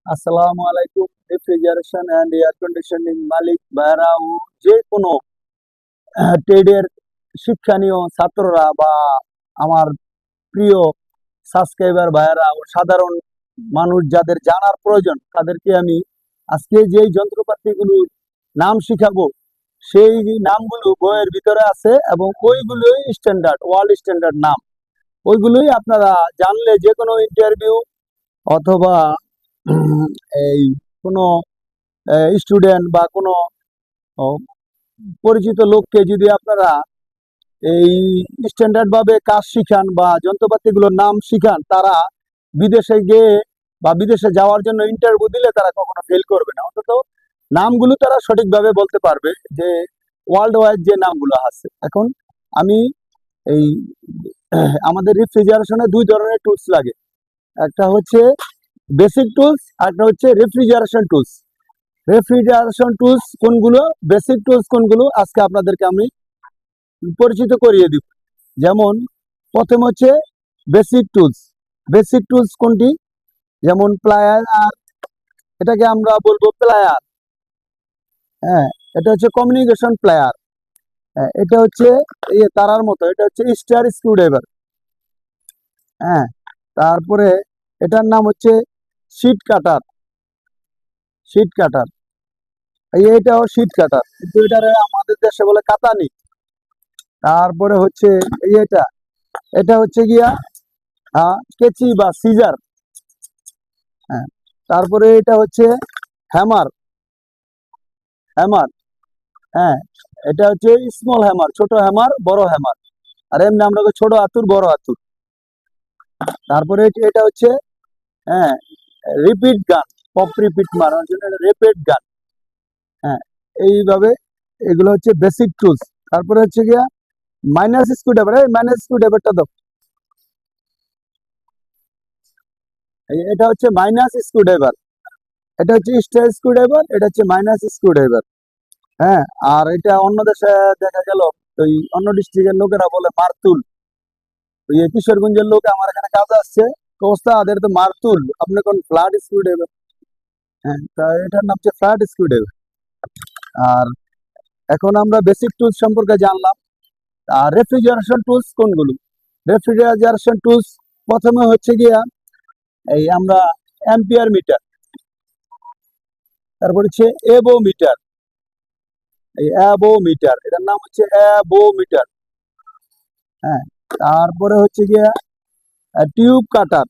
আসসালামু আলাইকুম। Refrigeration and air conditioning মালিক ভাইরা ও যে কোনো ট্রেডের শিক্ষণীয় ছাত্ররা বা আমার প্রিয় সাবস্ক্রাইবার ভাইরা ও সাধারণ মানুষ যাদের জানার প্রয়োজন তাদেরকে আমি আজকে যেই যন্ত্রপাতিগুলোর নাম শিখাবো সেই নামগুলো বইয়ের ভিতরে আছে এবং ওইগুলোই স্ট্যান্ডার্ড ওয়ার্ল্ড স্ট্যান্ডার্ড নাম। ওইগুলোই আপনারা জানলে যে কোনো ইন্টারভিউ অথবা এই কোনো স্টুডেন্ট বা কোনো পরিচিত লোককে যদি আপনারা এই স্ট্যান্ডার্ড ভাবে কাজ শিখান বা যন্ত্রপাতিগুলোর নাম শিখান, তারা বিদেশে গিয়ে বা বিদেশে যাওয়ার জন্য ইন্টারভিউ দিলে তারা কখনো ফেল করবে না। অন্তত নামগুলো তারা সঠিকভাবে বলতে পারবে, যে ওয়ার্ল্ড ওয়াইড যে নামগুলো আছে। এখন আমি এই আমাদের রেফ্রিজারেশনে দুই ধরনের টুলস লাগে, একটা হচ্ছে বেসিক টুলস আর একটা হচ্ছে রেফ্রিজারেশন টুলস। রেফ্রিজারেশন টুলস কোনগুলো, বেসিক টুলস কোনগুলো, আজকে আপনাদেরকে আমি পরিচিত করিয়ে দিব। যেমন প্রথম হচ্ছে বেসিক টুলস। বেসিক টুলস কোনটি? যেমন প্লায়ার, আর এটাকে আমরা বলবো প্লায়ার। হ্যাঁ, এটা হচ্ছে কমিউনিকেশন প্লায়ার। হ্যাঁ, এটা হচ্ছে এই তারার মতো, এটা হচ্ছে স্টার স্ক্রুড্রাইভার। হ্যাঁ, তারপরে এটার নাম হচ্ছে শিট কাটার। শিট কাটার, এইটাও শিট কাটার, কিন্তু এটারে আমাদের দেশে বলে কাতানি। তারপরে হচ্ছে এটা এটা হচ্ছে গিয়া কেচি বা সিজার। হ্যাঁ, তারপরে এটা হচ্ছে হ্যামার। হ্যামার, হ্যাঁ, এটা হচ্ছে স্মল হ্যামার, ছোট হ্যামার, বড় হ্যামার। আর এমনি আমরা ছোট হাতুর, বড় হাতুর। তারপরে এটা হচ্ছে হ্যাঁ রিপিট গান, পপ রিপিট মারার জন্য রিপিট গান। হ্যাঁ, এইভাবে এগুলো হচ্ছে বেসিক টুলস। তারপরে হচ্ছে গিয়া মাইনাস স্ক্রুড্রাইভার। এই মাইনাস স্ক্রুড্রাইভারটা দাও। এটা হচ্ছে মাইনাস স্ক্রুড্রাইভার, এটা হচ্ছে স্টার স্ক্রুড্রাইভার, এটা হচ্ছে মাইনাস স্ক্রুড্রাইভার। হ্যাঁ, আর এটা অন্য দেশে দেখা গেল ওই অন্য ডিস্ট্রিক্টের লোকেরা বলে মারতুল। ওই কিশোরগঞ্জের লোক আমার এখানে কাজ আসছে, তো ওস্তাদের তো মারতুল, আপনি কোন ফ্ল্যাট স্ক্রুড্রাইভার। হ্যাঁ, তা এটার নাম হচ্ছে ফ্ল্যাট স্ক্রুড্রাইভার। আর এখন আমরা বেসিক টুলস সম্পর্কে জানলাম। আর রেফ্রিজারেশন টুলস কোনগুলো? রেফ্রিজারেশন টুলস প্রথমে হচ্ছে গিয়া এই আমরা অ্যাম্পিয়ার মিটার, তারপর হচ্ছে এবো মিটার। এই অ্যাবো মিটার, এটার নাম হচ্ছে অ্যাবো মিটার। হ্যাঁ, তারপরে হচ্ছে গিয়া টিউব কাটার।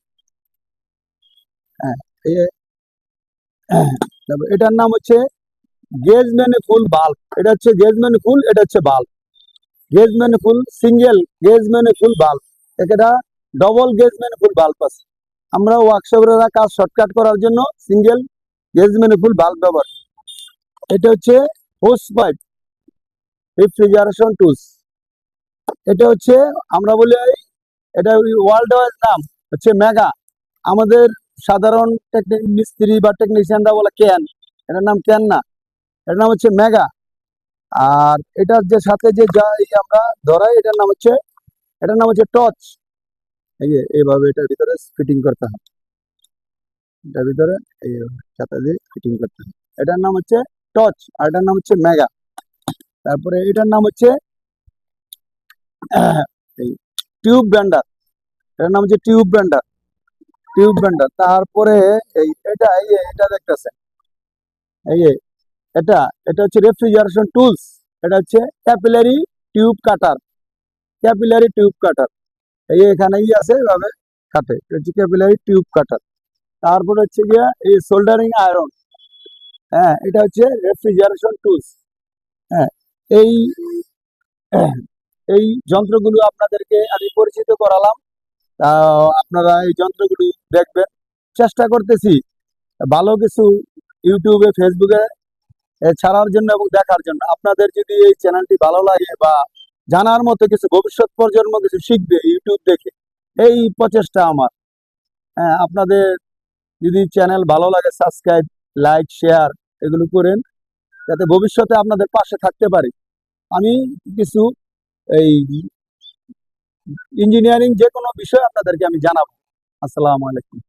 হ্যাঁ, তারপর এটার নাম হচ্ছে গেজ ম্যানিফুল বাল্ব। এটা হচ্ছে গেজ ম্যানিফুল, এটা হচ্ছে bulb. Gauge manifold, single gauge manifold bulb, এটা ডবল গেজ ম্যানিফুল বাল্ব আছে। আমরা ওয়ার্কশপের কাজ শর্টকাট করার জন্য সিঙ্গেল গেজ ম্যানিফুল বাল্ব ব্যবহার। এটা হচ্ছে হোস পাইপ রেফ্রিজারেশন টুলস। এটা হচ্ছে আমরা বলি এটা ওয়ার্ল্ড ওয়াইড নাম হচ্ছে মেগা। আমাদের সাধারণ মিস্ত্রি বা টেকনিশিয়ানরা বলে ক্যান, এটার নাম ক্যান না, এটার নাম হচ্ছে মেগা। আর এটার যে সাথে যে আমরা ধরাই, এটার নাম হচ্ছে টর্চ। এই যে এইভাবে এটার ভিতরে ফিটিং করতে হয়, এটার ভিতরে এই সাথে দিয়ে ফিটিং করতে হয়। এটার নাম হচ্ছে টর্চ, আর এটার নাম হচ্ছে মেগা। তারপরে এটার নাম হচ্ছে এই টিউব ব্যান্ডার। এটার নাম হচ্ছে টিউব ব্যান্ডার, টিউব ব্যান্ডার। তারপরে এটা দেখতেছেন, এই যে এটা এটা হচ্ছে রেফ্রিজারেশন টুলস। এটা হচ্ছে ক্যাপিলারি টিউব কাটার। ক্যাপিলারি টিউব কাটার, এই এখানে আছে এভাবে কাটে, এটা হচ্ছে ক্যাপিলারি টিউব কাটার। তারপরে হচ্ছে গিয়া এই সোল্ডারিং আয়রন। হ্যাঁ, এটা হচ্ছে রেফ্রিজারেশন টুলস। হ্যাঁ, এই এই যন্ত্রগুলো আপনাদেরকে আমি পরিচিত করালাম। তা আপনারা এই যন্ত্রগুলি দেখবেন। চেষ্টা করতেছি ভালো কিছু ইউটিউবে, ফেসবুকে ছাড়ার জন্য এবং দেখার জন্য। আপনাদের যদি এই চ্যানেলটি ভালো লাগে বা জানার মতো কিছু, ভবিষ্যৎ প্রজন্ম কিছু শিখবে ইউটিউব দেখে, এই প্রচেষ্টা আমার। হ্যাঁ, আপনাদের যদি চ্যানেল ভালো লাগে, সাবস্ক্রাইব, লাইক, শেয়ার এগুলো করেন, যাতে ভবিষ্যতে আপনাদের পাশে থাকতে পারি। আমি কিছু এই ইঞ্জিনিয়ারিং যে কোনো বিষয় আপনাদেরকে আমি জানাবো। আসসালামু আলাইকুম।